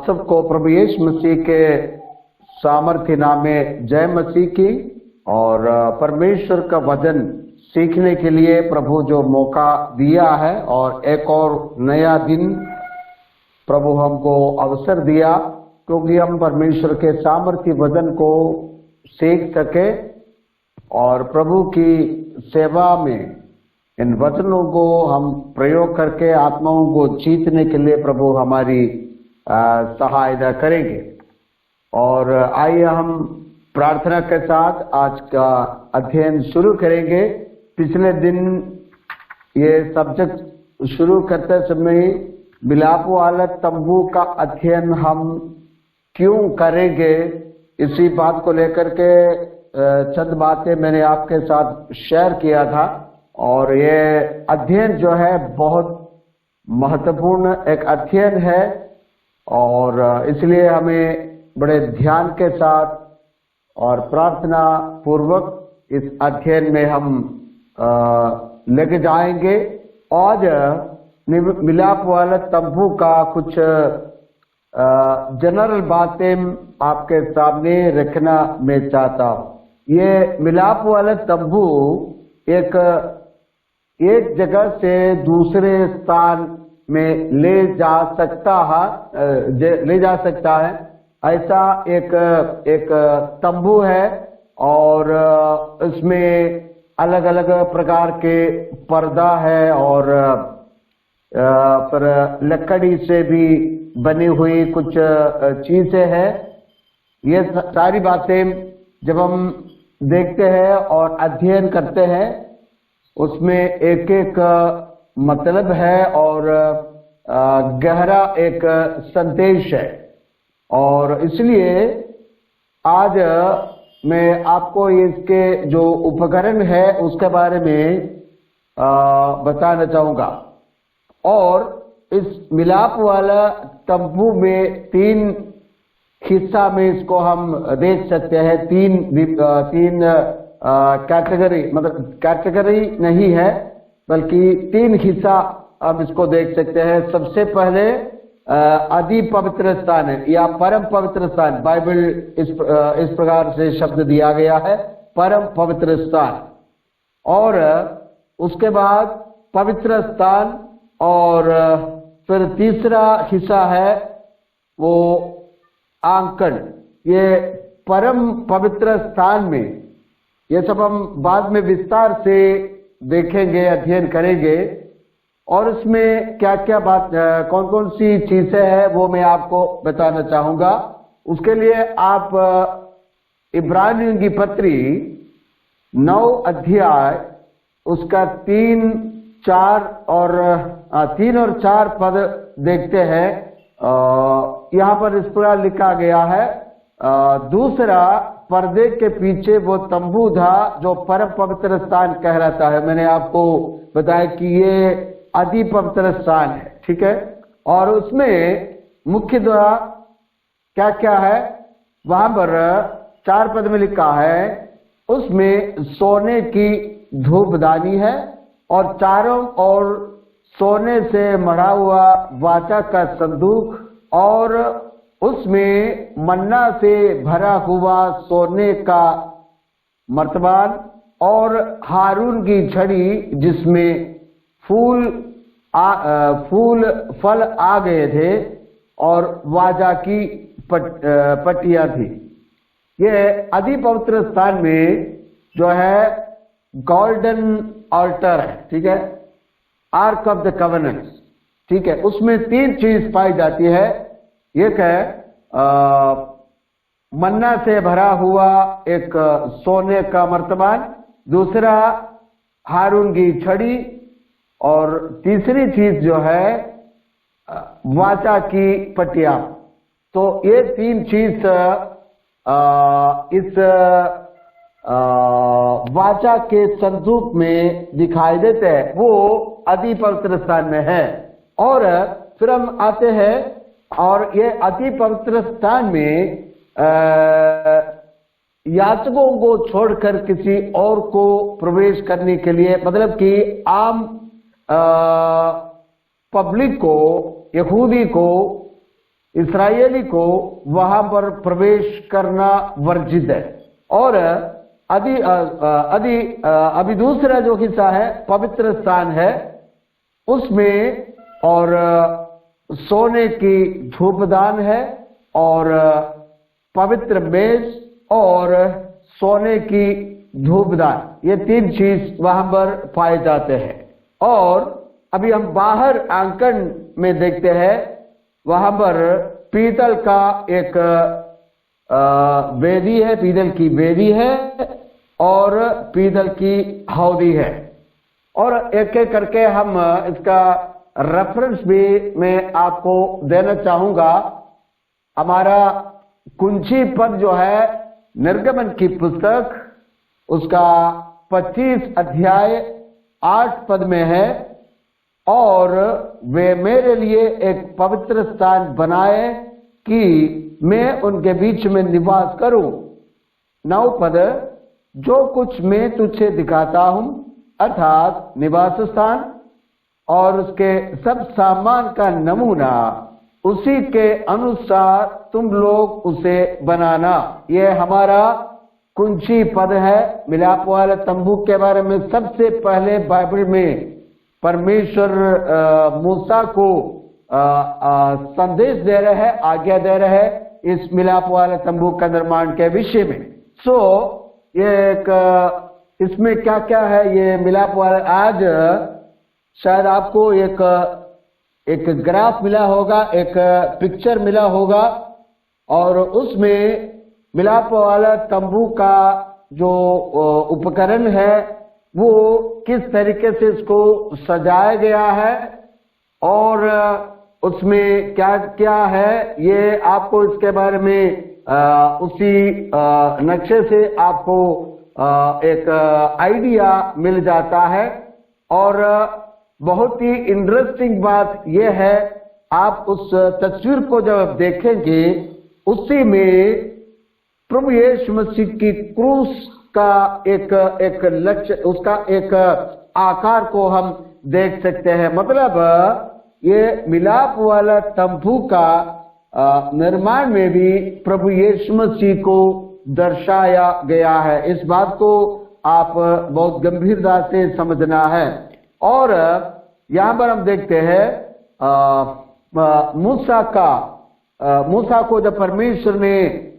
आप सबको प्रभु यीशु मसीह के सामर्थ्य नाम में जय मसीह की। और परमेश्वर का वचन सीखने के लिए प्रभु जो मौका दिया है और एक और नया दिन प्रभु हमको अवसर दिया, क्योंकि हम परमेश्वर के सामर्थ्य वचन को सीख सके और प्रभु की सेवा में इन वचनों को हम प्रयोग करके आत्माओं को जीतने के लिए प्रभु हमारी सहायता करेंगे। और आइए हम प्रार्थना के साथ आज का अध्ययन शुरू करेंगे। पिछले दिन ये सब्जेक्ट शुरू करते समय मिलाप वाला तंबू का अध्ययन हम क्यों करेंगे, इसी बात को लेकर के चंद बातें मैंने आपके साथ शेयर किया था। और ये अध्ययन जो है बहुत महत्वपूर्ण एक अध्ययन है और इसलिए हमें बड़े ध्यान के साथ और प्रार्थना पूर्वक इस अध्ययन में हम लेके जाएंगे। आज मिलाप वाला तंबू का कुछ जनरल बातें आपके सामने रखना मैं चाहता हूँ। ये मिलाप वाला तंबू एक जगह से दूसरे स्थान में ले जा सकता है। ऐसा एक तंबू है और इसमें अलग अलग प्रकार के पर्दा है और पर लकड़ी से भी बनी हुई कुछ चीजें हैं। ये सारी बातें जब हम देखते हैं और अध्ययन करते हैं उसमें एक एक मतलब है और गहरा एक संदेश है। और इसलिए आज मैं आपको इसके जो उपकरण है उसके बारे में बताना चाहूंगा। और इस मिलाप वाला तंबू में 3 हिस्सा में इसको हम देख सकते हैं। तीन कैटेगरी, मतलब कैटेगरी नहीं है बल्कि 3 हिस्सा आप इसको देख सकते हैं। सबसे पहले अति पवित्र स्थान है या परम पवित्र स्थान। बाइबल इस प्रकार से शब्द दिया गया है, परम पवित्र स्थान। और उसके बाद पवित्र स्थान और फिर तीसरा हिस्सा है वो आंकन। ये परम पवित्र स्थान में ये सब हम बाद में विस्तार से देखेंगे, अध्ययन करेंगे। और इसमें क्या क्या बात, कौन कौन सी चीजें हैं वो मैं आपको बताना चाहूंगा। उसके लिए आप इब्रानियों की पत्री 9 अध्याय उसका 3 और 4 पद देखते हैं। यहाँ पर इस प्रकार लिखा गया है, दूसरा पर्दे के पीछे वो तंबू था जो परम पवित्र स्थान कहलाता है। मैंने आपको बताया कि ये अति पवित्र स्थान है, ठीक है। और उसमें मुख्य द्वार क्या क्या है, वहां पर 4 पद में लिखा है, उसमें सोने की धूपदानी है और चारों ओर सोने से मढ़ा हुआ वाचा का संदूक और उसमें मन्ना से भरा हुआ सोने का मर्तबान और हारून की छड़ी जिसमें फल आ गए थे और वाजा की पट्टियां थी। ये अति पवित्र स्थान में जो है गोल्डन ऑल्टर है, ठीक है, आर्क ऑफ द कवेनेंट, ठीक है। उसमें 3 चीज पाई जाती है। एक है मन्ना से भरा हुआ एक सोने का मर्तबान, दूसरा हारून की छड़ी और तीसरी चीज जो है वाचा की पट्टियां। तो ये 3 चीज इस वाचा के संदूक में दिखाई देते हैं, वो अति पवित्र स्थान में है। और फिर हम आते हैं और ये अति पवित्र स्थान में याचकों को छोड़कर किसी और को प्रवेश करने के लिए, मतलब कि आम पब्लिक को, यहूदी को इस्राएली को वहां पर प्रवेश करना वर्जित है। और अभी दूसरा जो हिस्सा है पवित्र स्थान है, उसमें और सोने की धूपदान है और पवित्र मेज और सोने की धूपदान, ये 3 चीज वहां पर पाए जाते हैं। और अभी हम बाहर आंगन में देखते हैं, वहां पर पीतल का एक वेदी है, पीतल की वेदी है और पीतल की हौदी है। और एक एक करके हम इसका रेफरेंस भी मैं आपको देना चाहूंगा। हमारा कुंजी पद जो है निर्गमन की पुस्तक, उसका 25 अध्याय 8 पद में है, और वे मेरे लिए एक पवित्र स्थान बनाए कि मैं उनके बीच में निवास करूं। 9 पद, जो कुछ मैं तुझे दिखाता हूं, अर्थात निवास स्थान और उसके सब सामान का नमूना, उसी के अनुसार तुम लोग उसे बनाना। यह हमारा कुंजी पद है। मिलाप वाले तंबू के बारे में सबसे पहले बाइबल में परमेश्वर मूसा को संदेश दे रहे हैं, आज्ञा दे रहे हैं इस मिलाप वाले तंबू का निर्माण के विषय में। ये एक इसमें क्या क्या है, ये मिलाप वाले, आज शायद आपको एक ग्राफ मिला होगा, एक पिक्चर मिला होगा, और उसमें मिलाप वाला तंबू का जो उपकरण है वो किस तरीके से इसको सजाया गया है और उसमें क्या क्या है, ये आपको इसके बारे में उसी नक्शे से आपको एक आइडिया मिल जाता है। और बहुत ही इंटरेस्टिंग बात यह है, आप उस तस्वीर को जब देखेंगे, उसी में प्रभु यीशु मसीह की क्रूस का एक लक्ष्य, उसका एक आकार को हम देख सकते हैं। मतलब ये मिलाप वाला तंबू का निर्माण में भी प्रभु यीशु मसीह को दर्शाया गया है। इस बात को आप बहुत गंभीरता से समझना है। और यहाँ पर हम देखते हैं मूसा को जब परमेश्वर ने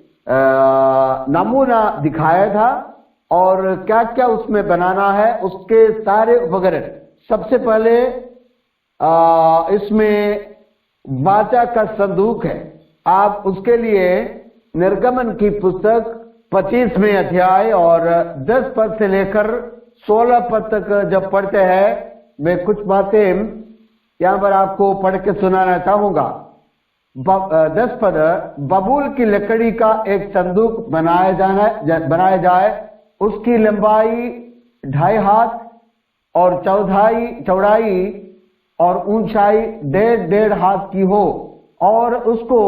नमूना दिखाया था और क्या क्या उसमें बनाना है, उसके सारे उपकरण, सबसे पहले इसमें वाचा का संदूक है। आप उसके लिए निर्गमन की पुस्तक 25वें अध्याय और 10 पद से लेकर 16 पद तक जब पढ़ते हैं, मैं कुछ बातें यहां पर आपको पढ़ के सुनाना चाहूंगा। 10 पद, बबूल की लकड़ी का एक संदूक बनाया जाए, उसकी लंबाई 2.5 हाथ और चौड़ाई और ऊंचाई 1.5 हाथ की हो, और उसको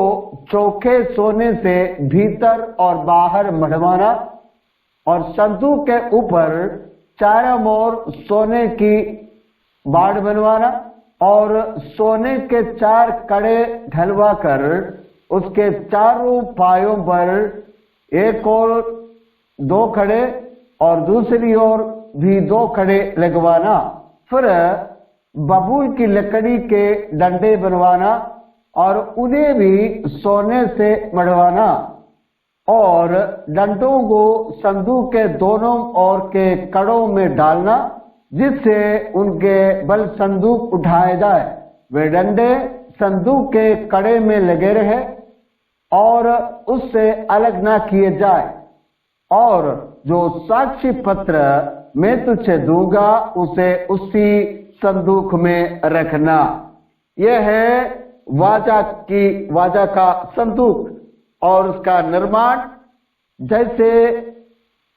चोखे सोने से भीतर और बाहर मढ़वाना, और संदूक के ऊपर चारों ओर सोने की बाड़ बनवाना और सोने के 4 कड़े ढलवा कर उसके चारों पायों पर एक और 2 खड़े और दूसरी ओर भी 2 खड़े लगवाना। फिर बबूल की लकड़ी के डंडे बनवाना और उन्हें भी सोने से मढ़वाना, और डंडों को संदूक के दोनों ओर के कड़ों में डालना, जिससे उनके बल संदूक उठाए जाए। वे डंडे संदूक के कड़े में लगे रहे और उससे अलग ना किए जाए, और जो साक्षी पत्र मैं तुझे दूंगा उसे उसी संदूक में रखना। यह है वाचा का संदूक और उसका निर्माण। जैसे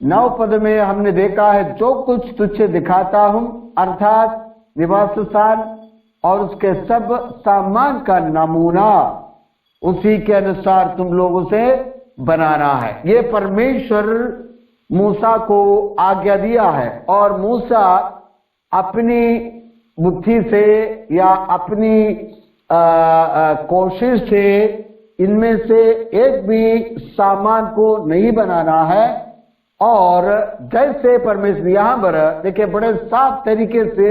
9 पद में हमने देखा है, जो कुछ तुझे दिखाता हूं, अर्थात निवास स्थान और उसके सब सामान का नमूना, उसी के अनुसार तुम लोगों से बनाना है। ये परमेश्वर मूसा को आज्ञा दिया है, और मूसा अपनी बुद्धि से या अपनी कोशिश से इनमें से एक भी सामान को नहीं बनाना है। और जैसे परमेश्वर यहां पर देखिए बड़े साफ तरीके से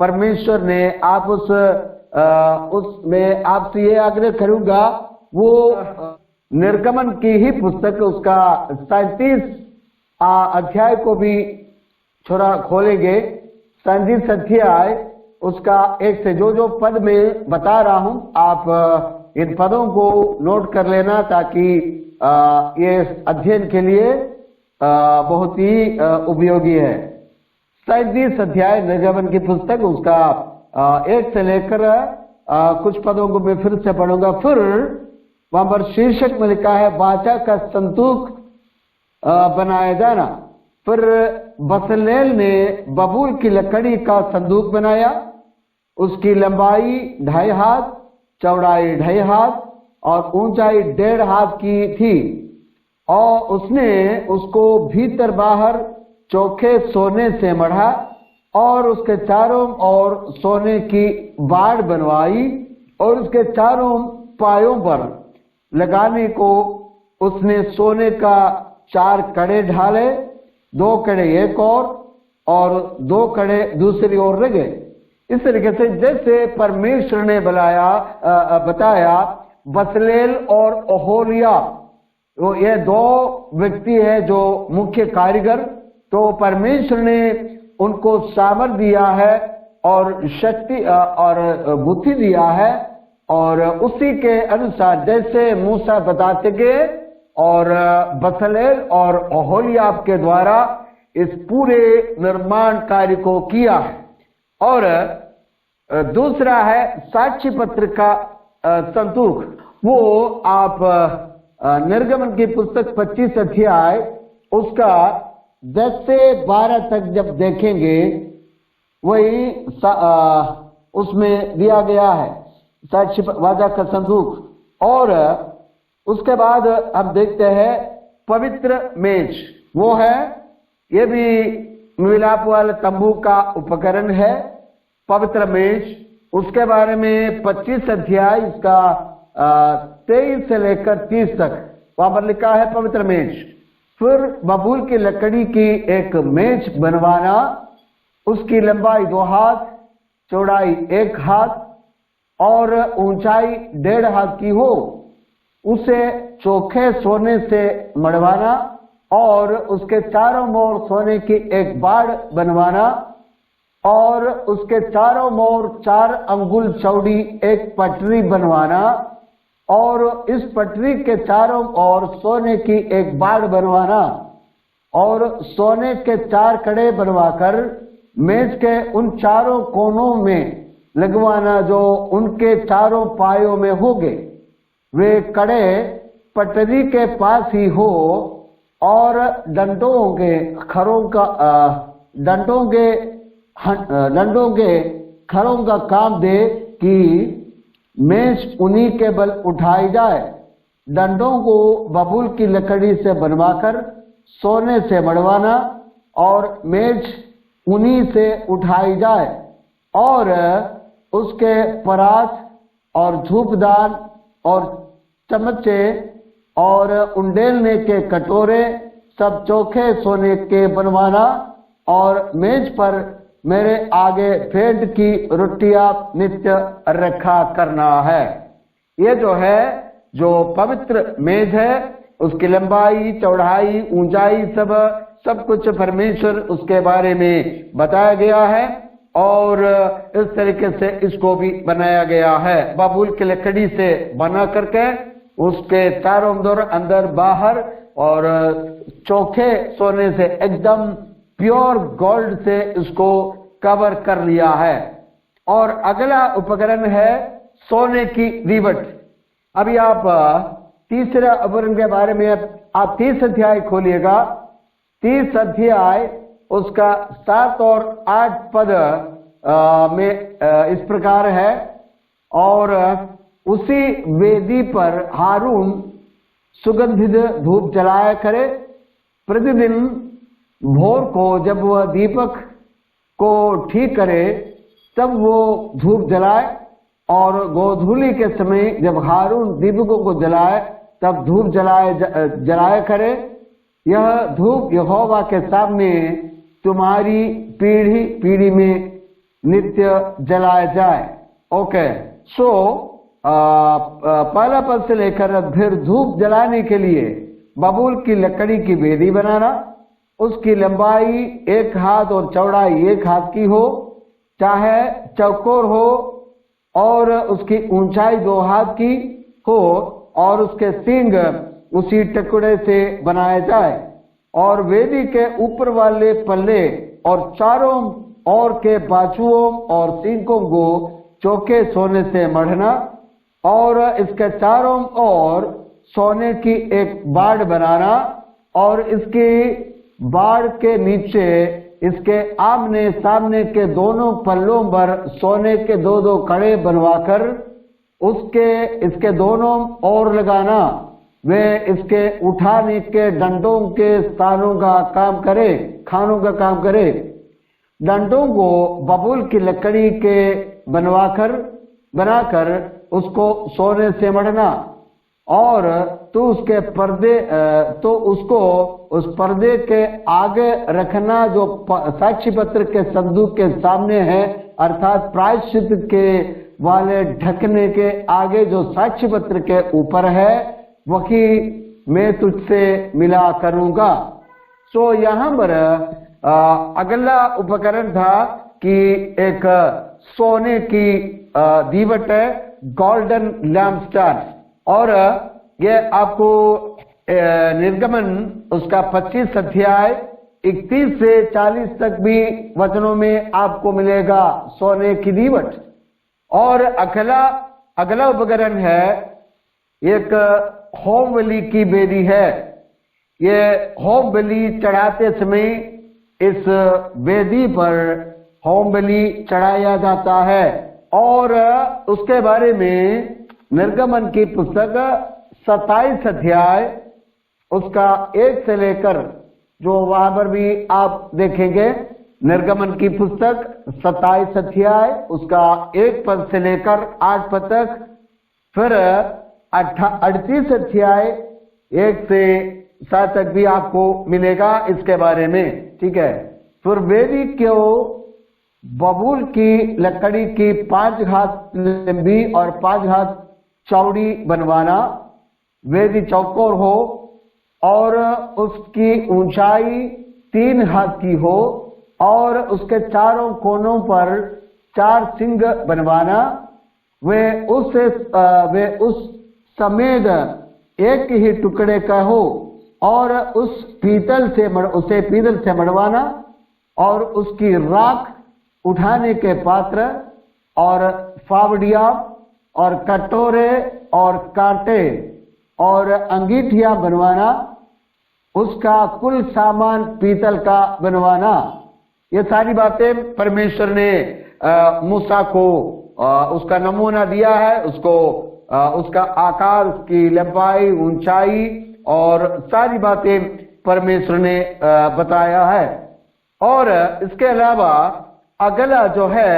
परमेश्वर ने आप उसमें आपसे ये आग्रह करूंगा, वो निर्गमन की ही पुस्तक उसका 37 अध्याय को भी थोड़ा खोलेंगे। 37 अध्याय उसका 1 से जो पद में बता रहा हूं, आप इन पदों को नोट कर लेना ताकि ये अध्ययन के लिए बहुत ही उपयोगी है। 37 अध्याय निर्गमन की पुस्तक उसका 1 से लेकर कुछ पदों को मैं फिर से पढ़ूंगा। फिर वहां पर शीर्षक में लिखा है वाचा का संदूक बनाया जाना। फिर बसलेल ने बबूल की लकड़ी का संदूक बनाया। उसकी लंबाई 2.5 हाथ, चौड़ाई 2.5 हाथ और ऊंचाई 1.5 हाथ की थी। और उसने उसको भीतर बाहर चोखे सोने से मढ़ा और उसके चारों ओर सोने की बाड़ बनवाई और उसके चारों पायों पर लगाने को उसने सोने का 4 कड़े ढाले, 2 कड़े एक और 2 कड़े दूसरी ओर लगे। इस तरीके से जैसे परमेश्वर ने बताया बसलेल और ओहोलिया, तो ये 2 व्यक्ति है जो मुख्य कारीगर। तो परमेश्वर ने उनको सामर्थ दिया है और शक्ति और बुद्धि दिया है और उसी के अनुसार जैसे मूसा बताते गए और बसलेल और ओहोलियाब के द्वारा इस पूरे निर्माण कार्य को किया है। और दूसरा है साक्ष्य पत्र का संदूक। वो आप निर्गमन की पुस्तक 25 अध्याय उसका 10 से 12 तक जब देखेंगे वही उसमें दिया गया है साक्ष्य वाचा का संदूक। और उसके बाद हम देखते हैं पवित्र मेज, वो है, ये भी मिलाप वाले तंबू का उपकरण है पवित्र मेज। उसके बारे में 25 अध्याय इसका 23 से लेकर 30 तक वहां पर लिखा है पवित्र मेज। फिर बबूल की लकड़ी की एक मेज बनवाना, उसकी लंबाई 2 हाथ, चौड़ाई 1 हाथ और ऊंचाई 1.5 हाथ की हो। उसे चोखे सोने से मढ़वाना और उसके चारों ओर सोने की एक बाड़ बनवाना और उसके चारों ओर 4 अंगुल चौड़ी एक पटरी बनवाना और इस पटरी के चारों ओर सोने की एक बाड़ बनवाना और सोने के 4 कड़े बनवाकर मेज के उन चारों कोनों में लगवाना जो उनके चारों पायों में होंगे। वे कड़े पटरी के पास ही हो और डंडों के खरों का काम दे कि मेज उन्हीं के बल उठाई जाए। डंडों को बबूल की लकड़ी से बनवाकर सोने से मढ़वाना और मेज उन्हीं से उठाई जाए और उसके परात और धूपदान और चमचे और उंडेलने के कटोरे सब चोखे सोने के बनवाना और मेज पर मेरे आगे फेंट की रोटियां नित्य रखा करना है। ये जो है जो पवित्र मेज है उसकी लंबाई, चौड़ाई, ऊंचाई सब कुछ परमेश्वर उसके बारे में बताया गया है और इस तरीके से इसको भी बनाया गया है। बबूल की लकड़ी से बना करके उसके चारों ओर अंदर बाहर और चोखे सोने से एकदम प्योर गोल्ड से इसको कवर कर लिया है। और अगला उपकरण है सोने की दीवट। अभी आप तीसरा उपकरण के बारे में आप 30 अध्याय खोलिएगा। 30 अध्याय उसका 7 और 8 पद में इस प्रकार है। और उसी वेदी पर हारून सुगंधित धूप जलाया करे। प्रतिदिन भोर को जब वह दीपक को ठीक करे तब वो धूप जलाए और गोधूली के समय जब हारून दीपकों को जलाए तब धूप जलाया करे। यह धूप यहोवा के सामने तुम्हारी पीढ़ी पीढ़ी में नित्य जलाया जाए। ओके, सो पहला पद से लेकर फिर धूप जलाने के लिए बबूल की लकड़ी की वेदी बनाना, उसकी लंबाई 1 हाथ और चौड़ाई 1 हाथ की हो, चाहे चौकोर हो, और उसकी ऊंचाई 2 हाथ की हो, और उसके सींग उसी टुकड़े से बनाए जाए। और वेदी के ऊपर वाले पल्ले और चारों ओर के बाजुओं और सींगों को चौके सोने से मढ़ना, और इसके चारों ओर सोने की एक बाड़ बनाना, और इसकी बाड़ के नीचे इसके आमने सामने के दोनों पल्लों पर सोने के 2-2 कड़े बनवाकर इसके दोनों ओर लगाना। वे इसके उठाने के डंडों के स्थानों का काम करे, खानों का काम करे। डंडों को बबूल की लकड़ी के बनाकर उसको सोने से मढ़ना, और उसको उस पर्दे के आगे रखना जो साक्षी पत्र के संदूक के सामने है, अर्थात प्रायश्चित के वाले ढकने के आगे जो साक्षी पत्र के ऊपर है, वही मैं तुझसे मिला करूंगा। सो यहाँ पर अगला उपकरण था कि एक सोने की दीवट है, गोल्डन लैम्पस्टैंड, और ये आपको निर्गमन उसका 25 अध्याय 31 से 40 तक भी वचनों में आपको मिलेगा सोने की दीवट। और अगला उपकरण है एक होम बलि की बेदी है। ये होम बलि चढ़ाते समय इस वेदी पर होम बलि चढ़ाया जाता है, और उसके बारे में निर्गमन की पुस्तक 27 अध्याय उसका 1 से लेकर, जो वहां पर भी आप देखेंगे, निर्गमन की पुस्तक 27 अध्याय उसका 1 पद से लेकर 8 पद तक, फिर 38 अध्याय 1 से 7 तक भी आपको मिलेगा इसके बारे में, ठीक है। फिर वेदी को बबूल की लकड़ी की 5 हाथ लंबी और 5 हाथ चौड़ी बनवाना, वेदी चौकोर हो और उसकी ऊंचाई 3 हाथ की हो, और उसके चारों कोनों पर 4 सिंग बनवाना। वे उस समेत एक ही टुकड़े का हो, और उसे पीतल से मढ़वाना, और उसकी राख उठाने के पात्र और फावड़िया और कटोरे और कांटे और अंगीठियां बनवाना, उसका कुल सामान पीतल का बनवाना। ये सारी बातें परमेश्वर ने मूसा को उसका नमूना दिया है, उसको उसका आकार, उसकी लंबाई, ऊंचाई और सारी बातें परमेश्वर ने बताया है। और इसके अलावा अगला जो है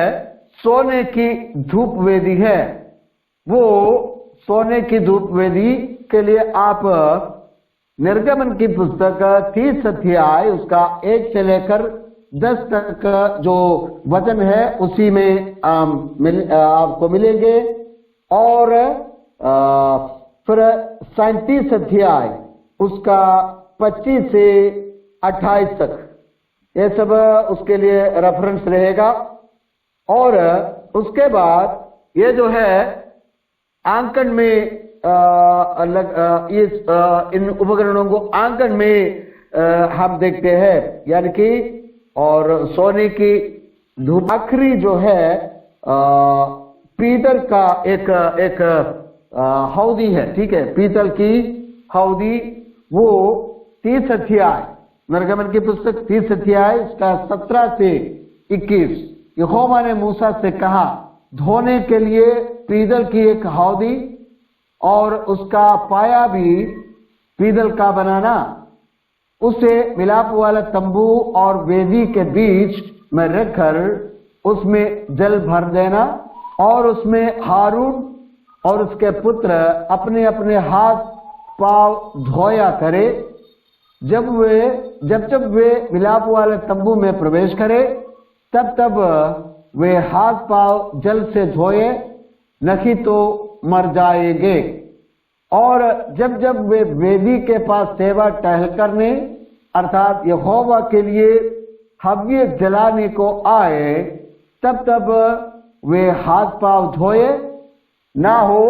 सोने की धूप वेदी है। वो सोने की धूप वेदी के लिए आप निर्गमन की पुस्तक 30 अध्याय उसका 1 से लेकर 10 तक जो वचन है उसी में आपको मिलेंगे। और फिर 37 अध्याय उसका 25 से 28 तक, ये सब उसके लिए रेफरेंस रहेगा। और उसके बाद ये जो है आंकन में इन उपकरणों को आंकन में हम देखते हैं, यानी कि और सोने की धूप आखिरी जो है पीतल का एक हौदी है, ठीक है, पीतल की हौदी। वो 30 अध्याय निर्गमन की पुस्तक 30 अध्याय उसका 17 से 21, यहोवा ने मूसा से कहा, धोने के लिए पीतल की एक हौदी और उसका पाया भी पीतल का बनाना, उसे मिलाप वाला तंबू और वेदी के बीच में रखकर उसमें जल भर देना और उसमें हारून और उसके पुत्र अपने अपने हाथ पांव धोया करे। जब वे मिलाप वाले तंबू में प्रवेश करे तब वे हाथ पांव जल से धोए, नहीं तो मर जाएंगे। और जब वे वेदी के पास सेवा टहल करने अर्थात यहोवा के लिए हव्य जलाने को आए तब वे हाथ पांव धोए, ना हो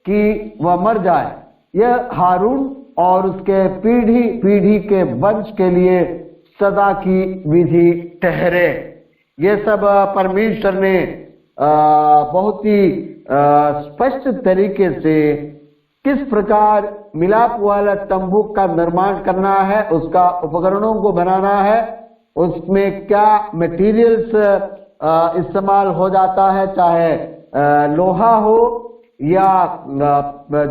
कि वह मर जाए। यह हारून और उसके पीढ़ी पीढ़ी के वंश के लिए सदा की विधि ठहरे। ये सब परमेश्वर ने बहुत ही स्पष्ट तरीके से किस प्रकार मिलाप वाला तंबू का निर्माण करना है, उसका उपकरणों को बनाना है, उसमें क्या मटेरियल्स इस्तेमाल हो जाता है, चाहे लोहा हो या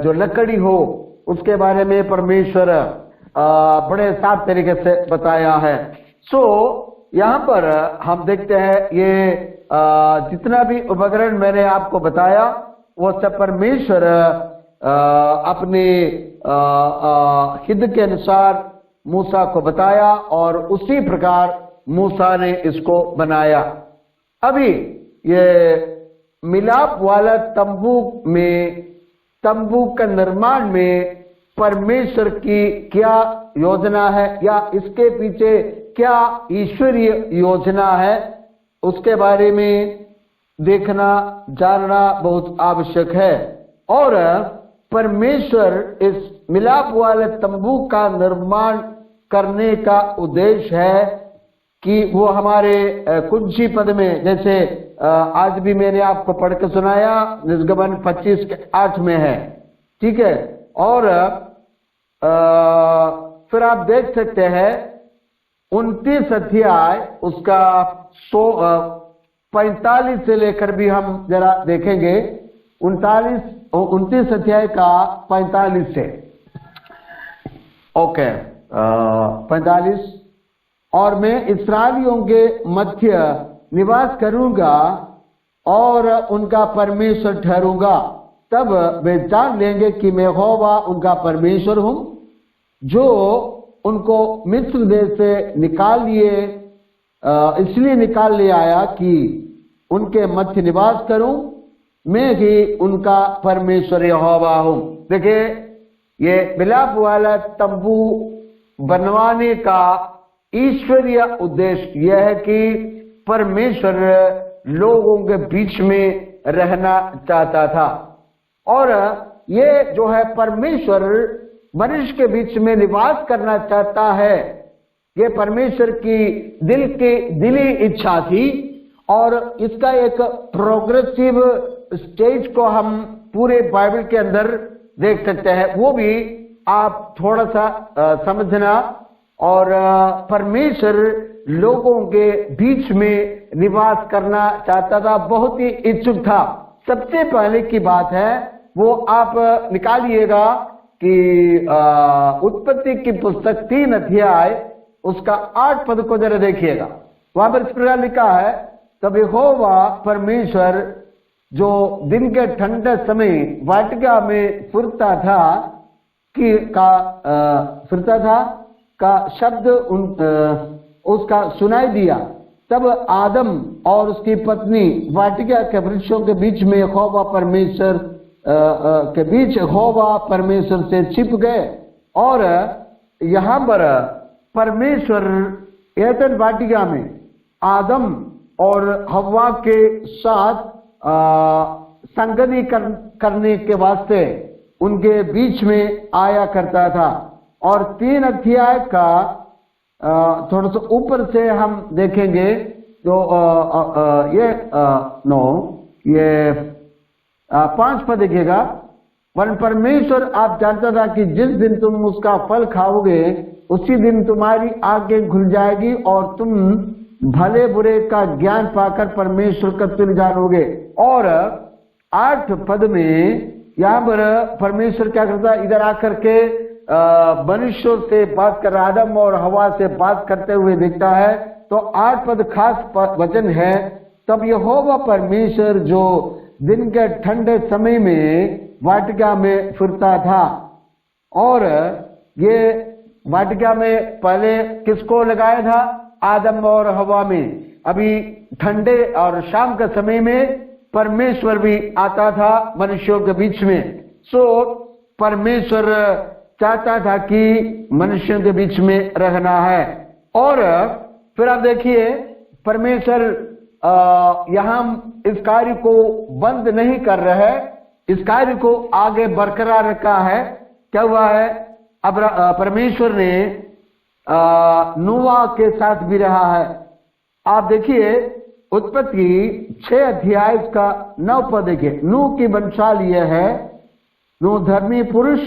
जो लकड़ी हो, उसके बारे में परमेश्वर बड़े साफ तरीके से बताया है। यहाँ पर हम देखते हैं ये जितना भी उपकरण मैंने आपको बताया वो सब परमेश्वर अपने हित के अनुसार मूसा को बताया और उसी प्रकार मूसा ने इसको बनाया। अभी ये मिलाप वाला तंबू का निर्माण में परमेश्वर की क्या योजना है या इसके पीछे क्या ईश्वरीय योजना है, उसके बारे में देखना जानना बहुत आवश्यक है। और परमेश्वर इस मिलाप वाले तंबू का निर्माण करने का उद्देश्य है कि वो हमारे कुछ ही पद में, जैसे आज भी मैंने आपको पढ़ के सुनाया, निर्गमन 25:8 में है, ठीक है। और फिर आप देख सकते हैं 29 अध्याय उसका 45 से लेकर भी हम जरा देखेंगे, 29 अध्याय का 45 से, ओके 45। और मैं इस्राएलियों के मध्य निवास करूंगा और उनका परमेश्वर ठहरूंगा, तब वे जान लेंगे कि मैं यहोवा उनका परमेश्वर हूं, जो उनको मिस्र देश से इसलिए निकाल ले आया कि उनके मध्य निवास करूं, मैं ही उनका परमेश्वर यहोवा हूं। देखिए, ये मिलाप वाला तंबू बनवाने का ईश्वरीय उद्देश्य यह है कि परमेश्वर लोगों के बीच में रहना चाहता था। और ये जो है परमेश्वर मनुष्य के बीच में निवास करना चाहता है, ये परमेश्वर की दिली इच्छा थी। और इसका एक प्रोग्रेसिव स्टेज को हम पूरे बाइबल के अंदर देख सकते हैं, वो भी आप थोड़ा सा समझना। और परमेश्वर लोगों के बीच में निवास करना चाहता था, बहुत ही इच्छुक था। सबसे पहले की बात है वो आप निकालिएगा कि उत्पत्ति की पुस्तक 3 अध्याय उसका 8 पद को जरा देखिएगा। वहां पर इस प्रकार लिखा है, तब यहोवा परमेश्वर जो दिन के ठंडे समय वाटिका में फिरता था का शब्द उसका सुनाई दिया। तब आदम और उसकी पत्नी वाटिका के वृक्षों के बीच में यहोवा परमेश्वर से छिप गए। और यहाँ पर परमेश्वर एदन वाटिका में आदम और हव्वा के साथ संगति करने के वास्ते उनके बीच में आया करता था। और 3 अध्याय का थोड़ा सा ऊपर से हम देखेंगे तो ये 5 पद देखिएगा। वन परमेश्वर आप जानता था कि जिस दिन तुम उसका फल खाओगे उसी दिन तुम्हारी आंखें खुल जाएगी और तुम भले बुरे का ज्ञान पाकर परमेश्वर का तुल्य जानोगे। और 8 पद में यहाँ पर परमेश्वर क्या करता है, इधर आकर के मनुष्यों से बात कर, आदम और हवा से बात करते हुए दिखता है। तो 8 पद खास वचन है, तब यहोवा परमेश्वर जो दिन के ठंडे समय में वाटिका में फिरता था। और ये वाटिका में पहले किसको लगाया था? आदम और हवा में। अभी ठंडे और शाम के समय में परमेश्वर भी आता था मनुष्यों के बीच में। सो परमेश्वर चाहता था कि मनुष्यों के बीच में रहना है। और फिर आप देखिए परमेश्वर यहाँ इस कार्य को बंद नहीं कर रहा है, इस कार्य को आगे बरकरार रखा है। क्या हुआ है? अब परमेश्वर ने नूह के साथ भी रहा है। आप देखिए उत्पत्ति 6 अध्याय का 9 पद देखिए। नूह की वंशाल यह है, नूह धर्मी पुरुष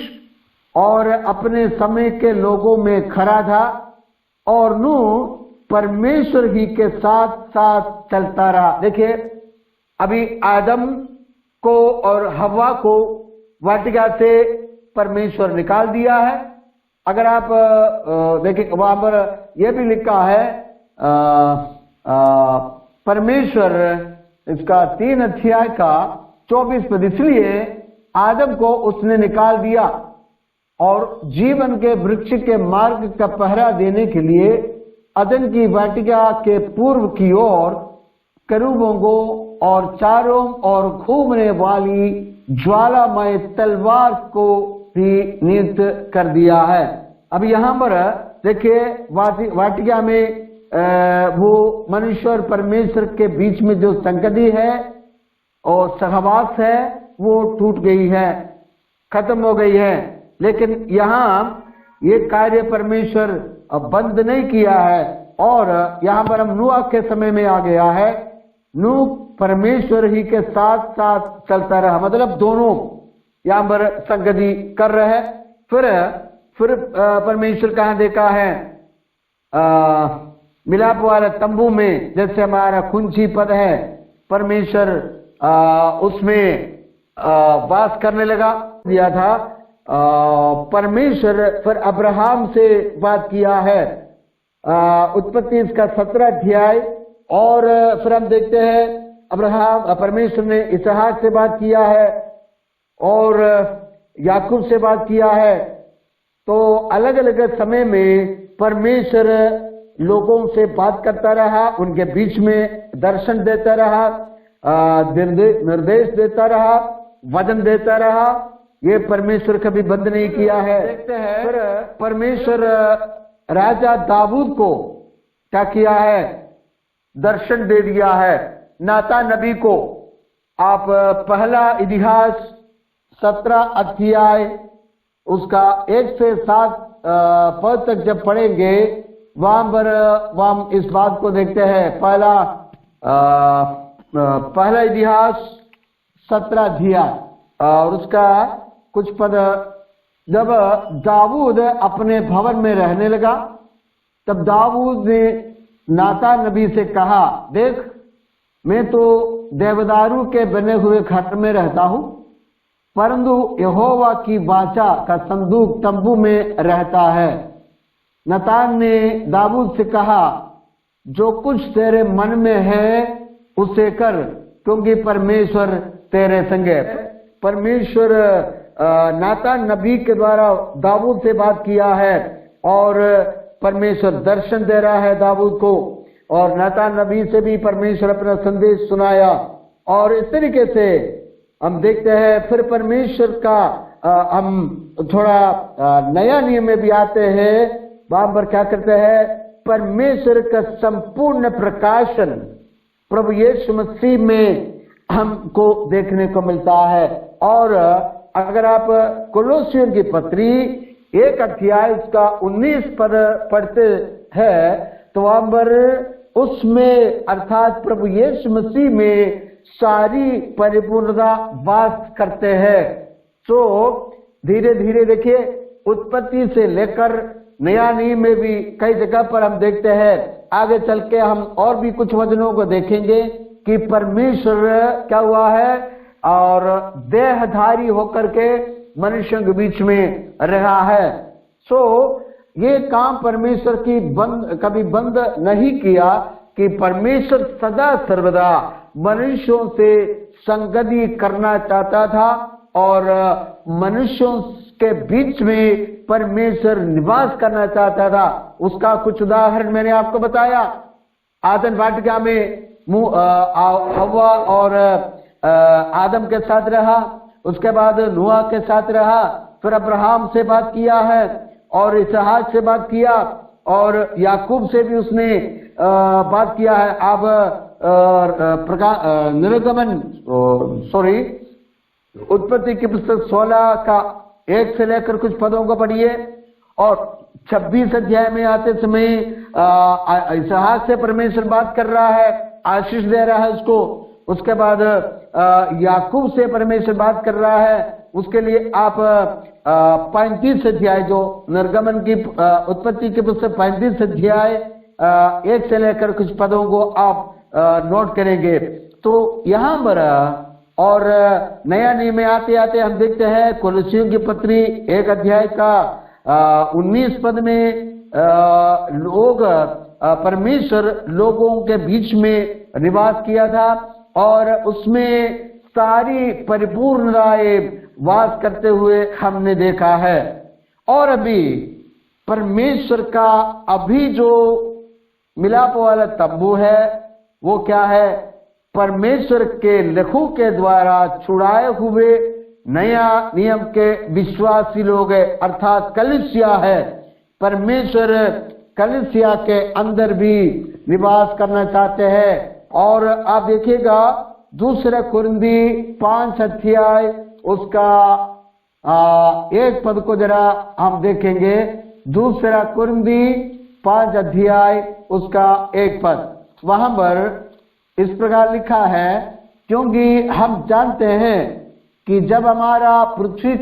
और अपने समय के लोगों में खरा था, और नूह परमेश्वर ही के साथ साथ चलता रहा। देखिए अभी आदम को और हवा को वाटिका से परमेश्वर निकाल दिया है। अगर आप देखिए वहां पर यह भी लिखा है परमेश्वर, इसका 3 अध्याय का 24 पद, इसलिए आदम को उसने निकाल दिया और जीवन के वृक्ष के मार्ग का पहरा देने के लिए अदन की वाटिका के पूर्व की ओर करूबों को और चारों और घूमने वाली ज्वालामय तलवार को भी नियुक्त कर दिया है। अब यहाँ पर देखिए वाटिका में वो मनुष्य और परमेश्वर के बीच में जो संगति है और सहवास है वो टूट गई है, खत्म हो गई है। लेकिन यहाँ ये कार्य परमेश्वर बंद नहीं किया है। और यहाँ पर हम नूह के समय में आ गया है। नूह परमेश्वर ही के साथ साथ चलता रहा, मतलब दोनों यहाँ पर संगति कर रहे हैं। फिर परमेश्वर कहाँ देखा है? मिलाप वाला तंबू में, जैसे हमारा कुंची पद है, परमेश्वर उसमें वास करने लगा दिया था। परमेश्वर फिर अब्राहम से बात किया है, उत्पत्ति इसका 17 अध्याय। और फिर हम देखते हैं अब्राहम परमेश्वर ने इसहाक से बात किया है और याकूब से बात किया है। तो अलग अलग समय में परमेश्वर लोगों से बात करता रहा, उनके बीच में दर्शन देता रहा, निर्देश देता रहा, वचन देता रहा। ये परमेश्वर कभी बंद नहीं किया है। देखते हैं फिर परमेश्वर राजा दाऊद को क्या किया है? दर्शन दे दिया है। नातान नबी को आप पहला इतिहास 17 अध्याय उसका 1 से 7 पद तक जब पढ़ेंगे, वहां पर हम इस बात को देखते हैं। पहला इतिहास 17 अध्याय और उसका कुछ पद, जब दाऊद अपने भवन में रहने लगा तब दाऊद ने नातान नबी से कहा, देख मैं तो देवदारू के बने हुए घर में रहता हूं, परंतु यहोवा की वाचा का संदूक तंबू में रहता है। नातान ने दाऊद से कहा, जो कुछ तेरे मन में है उसे कर, क्योंकि परमेश्वर तेरे संग है। परमेश्वर नातान नबी के द्वारा दाऊद से बात किया है और परमेश्वर दर्शन दे रहा है दाऊद को, और नातान नबी से भी परमेश्वर अपना संदेश सुनाया। और इस तरीके से हम देखते हैं फिर परमेश्वर का हम थोड़ा नया नियम में भी आते हैं। वहां पर क्या करते हैं? परमेश्वर का संपूर्ण प्रकाशन प्रभु यीशु मसीह में हमको देखने को मिलता है। और अगर आप कोलोसियों की पत्री 1 अध्याय का 19 पद पढ़ते हैं तो वहां पर उसमें अर्थात प्रभु यीशु मसीह में सारी परिपूर्णता वास करते हैं। तो धीरे धीरे देखिए उत्पत्ति से लेकर नया नियम में भी कई जगह पर हम देखते हैं। आगे चल के हम और भी कुछ वचनों को देखेंगे कि परमेश्वर क्या हुआ है और देहधारी होकर के मनुष्यों के बीच में रहा है। सो ये काम परमेश्वर की कभी बंद नहीं किया कि परमेश्वर सदा सर्वदा मनुष्यों से संगति करना चाहता था और मनुष्यों के बीच में परमेश्वर निवास करना चाहता था। उसका कुछ उदाहरण मैंने आपको बताया। आदम वाटिका में हव्वा और आदम के साथ रहा, उसके बाद नूह के साथ रहा, फिर अब्राहम से बात किया है और इसहाक से बात किया और याकूब से भी उसने बात किया है। अब उत्पत्ति की पुस्तक 16 का 1 से लेकर कुछ पदों को पढ़िए और 26 अध्याय में आते समय इसहाक से परमेश्वर बात कर रहा है, आशीष दे रहा है उसको। उसके बाद याकूब से परमेश्वर बात कर रहा है, उसके लिए आप 35 अध्याय जो निर्गमन की उत्पत्ति की पुस्तक 35 अध्याय 1 से लेकर कुछ पदों को आप नोट करेंगे। तो यहाँ पर और नया नियम में आते आते हम देखते हैं कोलोसियों की पत्री 1 अध्याय का 19 पद में लोग परमेश्वर लोगों के बीच में निवास किया था और उसमें सारी परिपूर्णताएं वास करते हुए हमने देखा है। और अभी परमेश्वर का अभी जो मिलाप वाला तंबू है वो क्या है? परमेश्वर के लहू के द्वारा छुड़ाए हुए नया नियम के विश्वासी लोग है, अर्थात कलीसिया है। परमेश्वर कलीसिया के अंदर भी निवास करना चाहते हैं। और आप देखिएगा 2 कुरिन्थी 5 अध्याय उसका 1 पद को जरा हम देखेंगे। 2 कुरिन्थी 5 अध्याय उसका 1 पद, वहां पर इस प्रकार लिखा है, क्योंकि हम जानते हैं कि जब हमारा पृथ्वी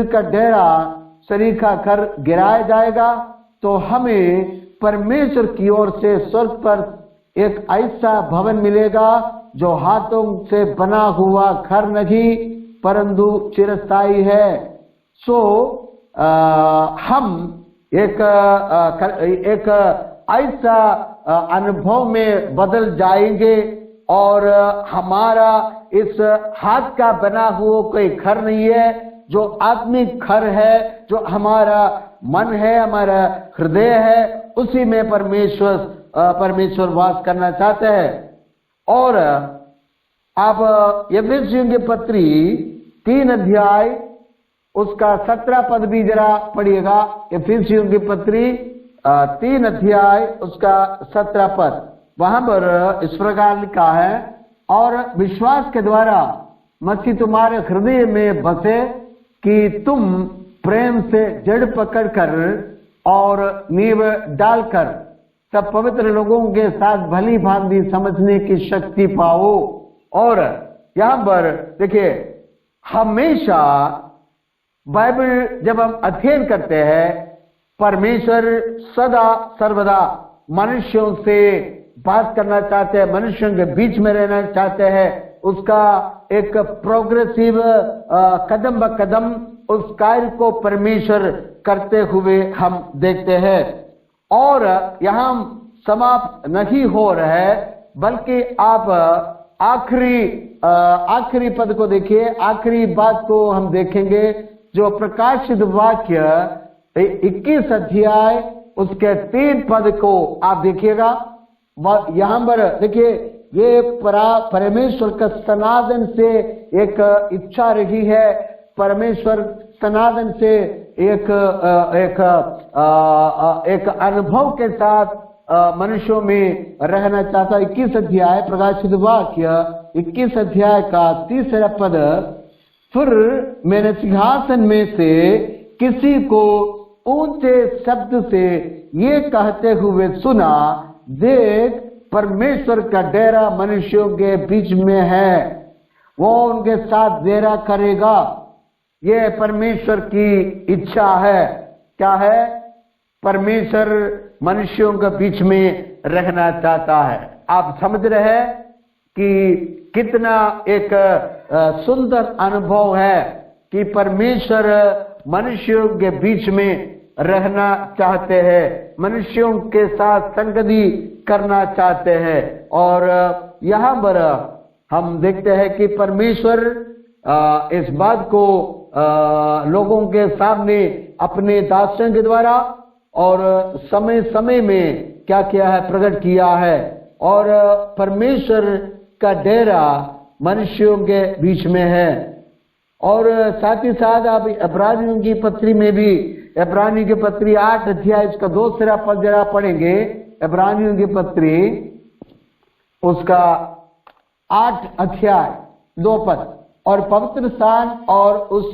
का डेरा शरीर का घर गिराया जाएगा तो हमें परमेश्वर की ओर से स्वर्ग पर एक ऐसा भवन मिलेगा जो हाथों से बना हुआ घर नहीं परंतु चिरस्थायी है। सो हम एक ऐसा अनुभव में बदल जाएंगे और हमारा इस हाथ का बना हुआ कोई घर नहीं है, जो आत्मिक घर है, जो हमारा मन है, हमारा हृदय है, उसी में परमेश्वर वास करना चाहते हैं। और आप एफेसियों की पत्री 3 अध्याय उसका 17 पद भी जरा पढ़िएगा। एफेसियों की पत्री 3 अध्याय उसका 17 पद, वहां पर इस प्रकार लिखा है, और विश्वास के द्वारा मसीह तुम्हारे हृदय में बसे कि तुम प्रेम से जड़ पकड़कर और नींव डालकर सब पवित्र लोगों के साथ भली भांति समझने की शक्ति पाओ। और यहां पर देखिए, हमेशा बाइबल जब हम अध्ययन करते हैं, परमेश्वर सदा सर्वदा मनुष्यों से बात करना चाहते हैं, मनुष्यों के बीच में रहना चाहते हैं। उसका एक प्रोग्रेसिव कदम ब कदम उस कार्य को परमेश्वर करते हुए हम देखते हैं। और यहाँ समाप्त नहीं हो रहा है, बल्कि आप आखिरी पद को देखिए, आखिरी बात को हम देखेंगे, जो प्रकाशित वाक्य 21 अध्याय उसके 3 पद को आप देखिएगा। यहां पर देखिए, ये परमेश्वर का सनातन से एक इच्छा रही है, परमेश्वर सनातन से एक अनुभव के साथ मनुष्यों में रहना चाहता। 21 अध्याय प्रकाशित वाक्य 21 अध्याय का 3 पद, फिर मैंने सिंहासन में से किसी को ऊंचे शब्द से ये कहते हुए सुना, देख परमेश्वर का डेरा मनुष्यों के बीच में है, वो उनके साथ डेरा करेगा। ये परमेश्वर की इच्छा है। क्या है? परमेश्वर मनुष्यों के बीच में रहना चाहता है। आप समझ रहे हैं कि कितना एक सुंदर अनुभव है कि परमेश्वर मनुष्यों के बीच में रहना चाहते हैं, मनुष्यों के साथ संगति करना चाहते हैं। और यहाँ पर हम देखते हैं कि परमेश्वर इस बात को लोगों के सामने अपने दासों के द्वारा और समय समय में क्या किया है, प्रकट किया है। और परमेश्वर का डेरा मनुष्यों के बीच में है। और साथ ही साथ आप इब्रानियों की पत्री में भी, इब्रानियों की पत्री 8 अध्याय इसका 2 पद जरा पढ़ेंगे। इब्रानियों की पत्री उसका 8 अध्याय 2 पद। और पवित्र स्थान और उस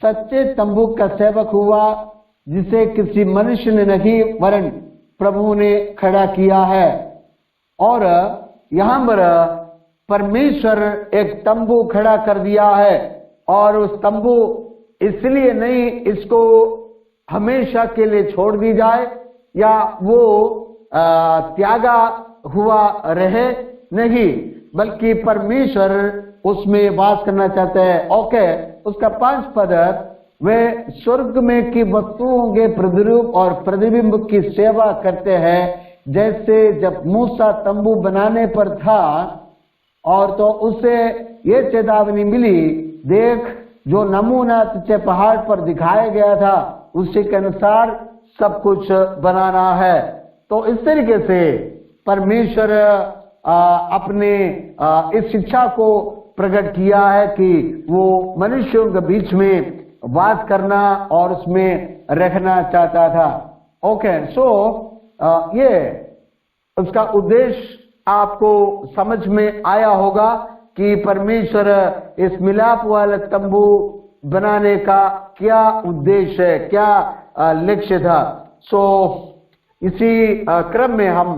सच्चे तंबू का सेवक हुआ जिसे किसी मनुष्य ने नहीं वरन प्रभु ने खड़ा किया है। और यहां पर परमेश्वर एक तंबू खड़ा कर दिया है। और उस तंबू इसलिए नहीं इसको हमेशा के लिए छोड़ दी जाए या वो त्यागा हुआ रहे, नहीं, बल्कि परमेश्वर उसमें वास करना चाहते हैं। ओके, उसका 5 पद, वे स्वर्ग में की वस्तुओं के प्रतिरूप और प्रतिबिंब की सेवा करते हैं, जैसे जब मूसा तंबू बनाने पर था और तो उसे ये चेतावनी मिली, देख जो नमूना तुझे पहाड़ पर दिखाया गया था उसी के अनुसार सब कुछ बनाना है। तो इस तरीके से परमेश्वर अपने इस शिक्षा को प्रकट किया है कि वो मनुष्यों के बीच में वास करना और उसमें रहना चाहता था। ओके, सो ये उसका उद्देश्य आपको समझ में आया होगा कि परमेश्वर इस मिलाप वाले तंबू बनाने का क्या उद्देश्य है, क्या लक्ष्य था। सो इसी क्रम में हम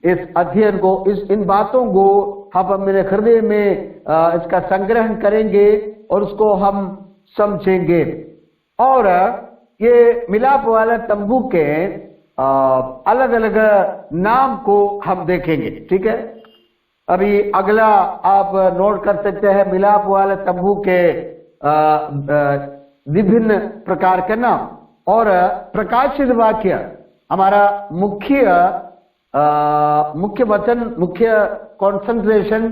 इस अध्ययन को, इन बातों को हम मेरे हृदय में इसका संग्रहण करेंगे और उसको हम समझेंगे। और ये मिलाप वाला तंबू के अलग अलग नाम को हम देखेंगे। ठीक है, अभी अगला आप नोट कर सकते हैं मिलाप वाले तंबू के विभिन्न प्रकार के नाम। और प्रकाशित वाक्य हमारा मुख्य वचन, मुख्य कॉन्सेंट्रेशन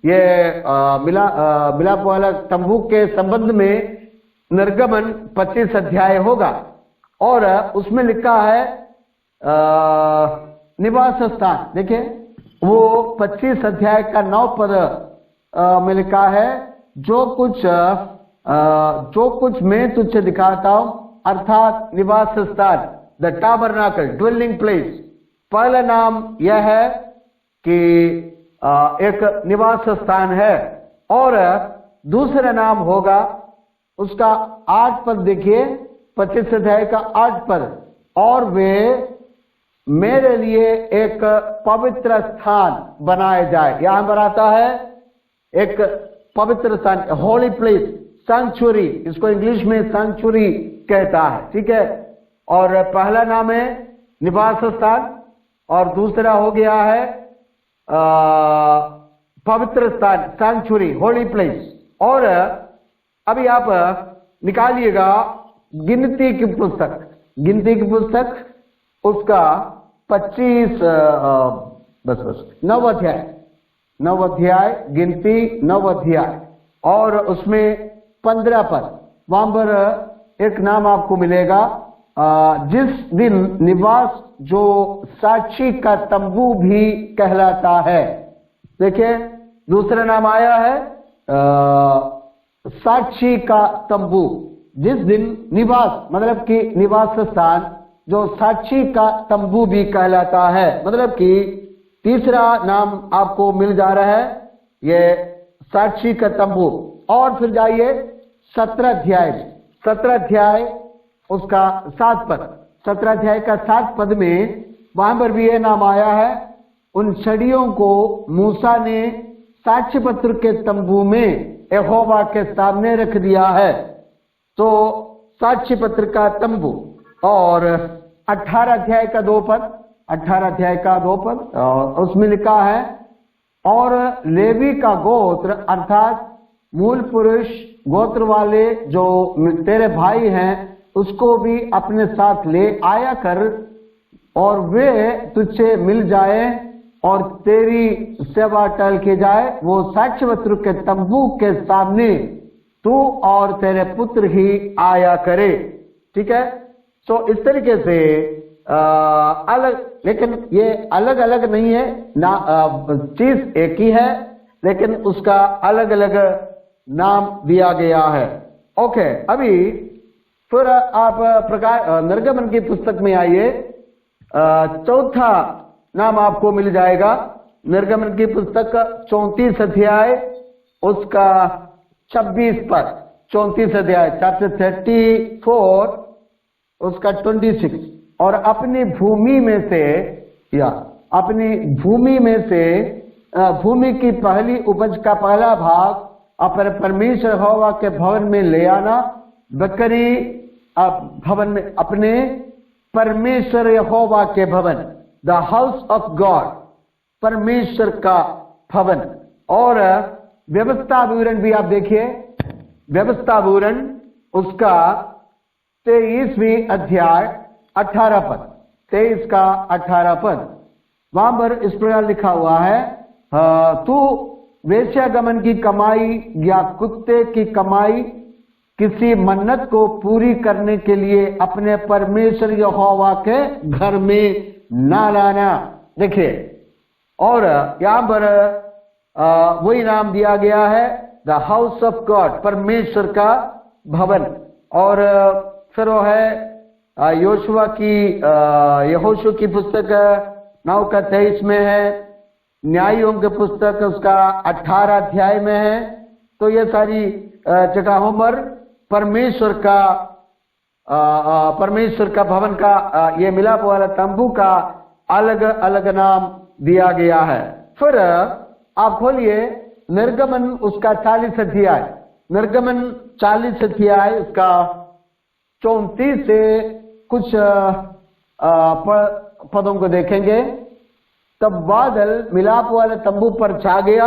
ये मिलाप वाला तंबू के संबंध में निर्गमन 25 अध्याय होगा। और उसमें लिखा है निवास स्थान। देखिए वो 25 अध्याय का 9 पद में लिखा है, जो कुछ मैं तुझे दिखाता हूं, अर्थात निवास स्थान, द टैबरनाकल, ड्वेलिंग प्लेस। पहला नाम यह है कि एक निवास स्थान है। और दूसरा नाम होगा उसका 8 पद देखिए, 25 अध्याय का 8 पद, और वे मेरे लिए एक पवित्र स्थान बनाए जाए। यहां पर आता है एक पवित्र स्थान, होली प्लेस, सैंक्चुरी, इसको इंग्लिश में सैंक्चुरी कहता है। ठीक है, और पहला नाम है निवास स्थान और दूसरा हो गया है पवित्र स्थान, सैंक्चुरी, होली प्लेस। और अभी आप निकालिएगा गिनती की पुस्तक उसका 25 9 अध्याय, गिनती 9 अध्याय, और उसमें 15 पद। वहां पर एक नाम आपको मिलेगा, जिस दिन निवास जो साक्षी का तंबू भी कहलाता है। देखिए दूसरा नाम आया है साक्षी का तंबू, जिस दिन निवास मतलब कि निवास स्थान जो साक्षी का तंबू भी कहलाता है। मतलब कि तीसरा नाम आपको मिल जा रहा है ये साक्षी का तंबू। और फिर जाइए 17 अध्याय उसका 7 पद, 17 अध्याय का 7 पद में वहां पर भी ये नाम आया है, उन छड़ियों को मूसा ने साक्ष्य पत्र के तंबू में यहोवा के सामने रख दिया है। तो साक्ष्य पत्र का तंबू। और 18 अध्याय का 2 पद, 18 अध्याय का 2 पद, उसमें लिखा है, और लेवी का गोत्र अर्थात मूल पुरुष गोत्र वाले जो तेरे भाई हैं उसको भी अपने साथ ले आया कर, और वे तुझसे मिल जाए और तेरी सेवा टल की जाए, वो साक्ष्य वस्त्र के तंबू के सामने तू और तेरे पुत्र ही आया करे। ठीक है, तो इस तरीके से अलग, लेकिन ये अलग अलग नहीं है ना, चीज एक ही है लेकिन उसका अलग अलग नाम दिया गया है। ओके, अभी फिर आप निर्गमन की पुस्तक में आइए, चौथा नाम आपको मिल जाएगा। निर्गमन की पुस्तक 34 अध्याय उसका 26 पद, 34 अध्याय चैप्टर 34 उसका 26। और अपनी भूमि में से, या अपनी भूमि में से भूमि की पहली उपज का पहला भाग अपने परमेश्वर यहोवा के भवन में ले आना। बकरी भवन में, अपने परमेश्वर यहोवा के भवन, द हाउस ऑफ गॉड, परमेश्वर का भवन। और व्यवस्था विवरण भी आप देखिए, व्यवस्था विवरण उसका 23वीं अध्याय 18 पद, 23 का 18 पद, वहां पर इस प्रकार लिखा हुआ है, तू वेश्यागमन की कमाई या कुत्ते की कमाई किसी मन्नत को पूरी करने के लिए अपने परमेश्वर यहोवा के घर में ना लाना। देखिए, और यहां पर वही नाम दिया गया है, द हाउस ऑफ गॉड, परमेश्वर का भवन। और फिर वो है यहोशू की पुस्तक 9 का 23 में है, न्यायों की पुस्तक उसका 18 अध्याय में है। तो ये सारी जगहों पर परमेश्वर का भवन का, ये मिलाप वाला तंबू का अलग अलग नाम दिया गया है। फिर आप खोलिए निर्गमन उसका 40 अध्याय, निर्गमन 40 अध्याय उसका 34 से कुछ पदों को देखेंगे। तब बादल मिलाप वाले तंबू पर छा गया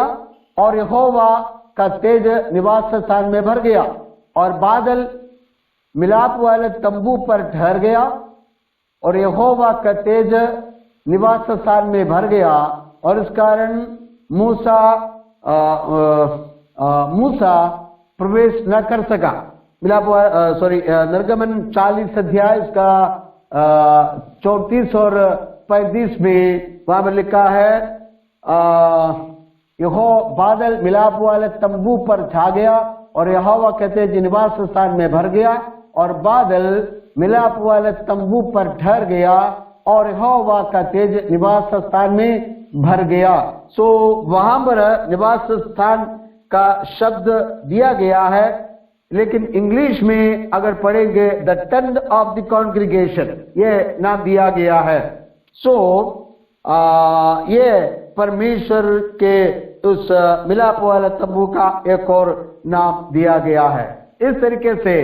और यहोवा का तेज निवास स्थान में भर गया, और बादल मिलाप वाले तंबू पर ठहर गया और यहोवा का तेज निवास स्थान में भर गया, और इस कारण मूसा प्रवेश न कर सका। निर्गमन 40 अध्याय इसका 34 और 35 में वहां पर लिखा है, यहो बादल मिलाप वाले तंबू पर छा गया और यहोवा के तेज निवास स्थान में भर गया, और बादल मिलाप वाले तंबू पर ठहर गया और यहोवा का तेज निवास स्थान में भर गया। सो वहां पर निवास स्थान का शब्द दिया गया है, लेकिन इंग्लिश में अगर पढ़ेंगे the tent of the congregation, ये नाम दिया गया है। सो ये परमेश्वर के उस मिलाप वाला तंबू का एक और नाम दिया गया है। इस तरीके से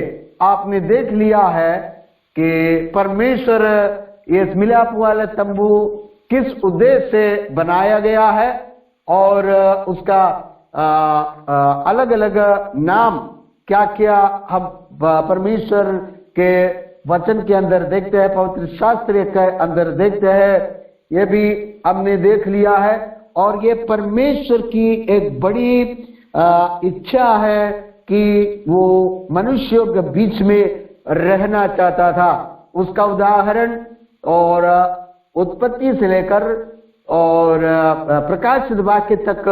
आपने देख लिया है कि परमेश्वर इस मिलाप वाला तंबू किस उद्देश्य से बनाया गया है, और उसका अलग अलग नाम क्या क्या हम परमेश्वर के वचन के अंदर देखते हैं, पवित्र शास्त्र के अंदर देखते हैं, ये भी हमने देख लिया है। और ये परमेश्वर की एक बड़ी इच्छा है कि वो मनुष्यों के बीच में रहना चाहता था। उसका उदाहरण और उत्पत्ति से लेकर और प्रकाशित वाक्य तक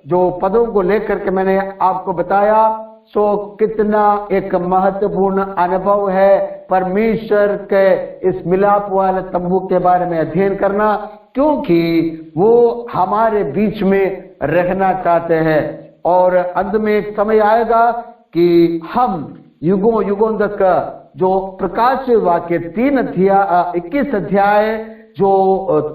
जो पदों को लेकर के मैंने आपको बताया, सो कितना एक महत्वपूर्ण अनुभव है परमेश्वर के इस मिलाप वाले तंबू के बारे में अध्ययन करना, क्योंकि वो हमारे बीच में रहना चाहते हैं। और अंत में एक समय आएगा कि हम युगों युगों तक जो प्रकाश वाक्य 21 अध्याय जो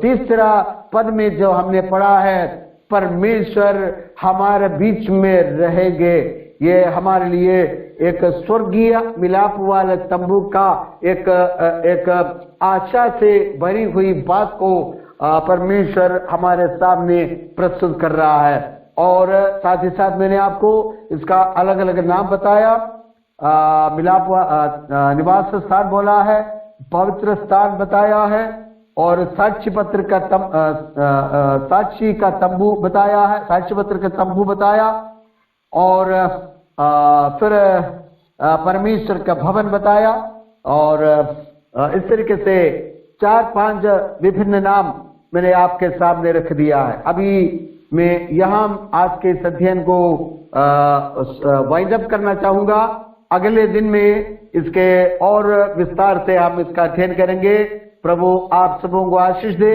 तीसरा पद में जो हमने पढ़ा है, परमेश्वर हमारे बीच में रहेंगे, ये हमारे लिए एक स्वर्गीय मिलाप वाले तंबू का एक आशा से भरी हुई बात को परमेश्वर हमारे सामने प्रस्तुत कर रहा है। और साथ ही साथ मैंने आपको इसका अलग अलग नाम बताया, मिलाप निवास स्थान बोला है, पवित्र स्थान बताया है, और साक्ष्य पत्र का साक्षी का तंबू बताया है, साक्ष्य पत्र का तंबू बताया, और फिर परमेश्वर का भवन बताया, और इस तरीके से 4-5 विभिन्न नाम मैंने आपके सामने रख दिया है। अभी मैं यहाँ आज के इस अध्ययन को वाइंड अप करना चाहूंगा। अगले दिन में इसके और विस्तार से हम इसका अध्ययन करेंगे। प्रभु आप सबों को आशीष दे।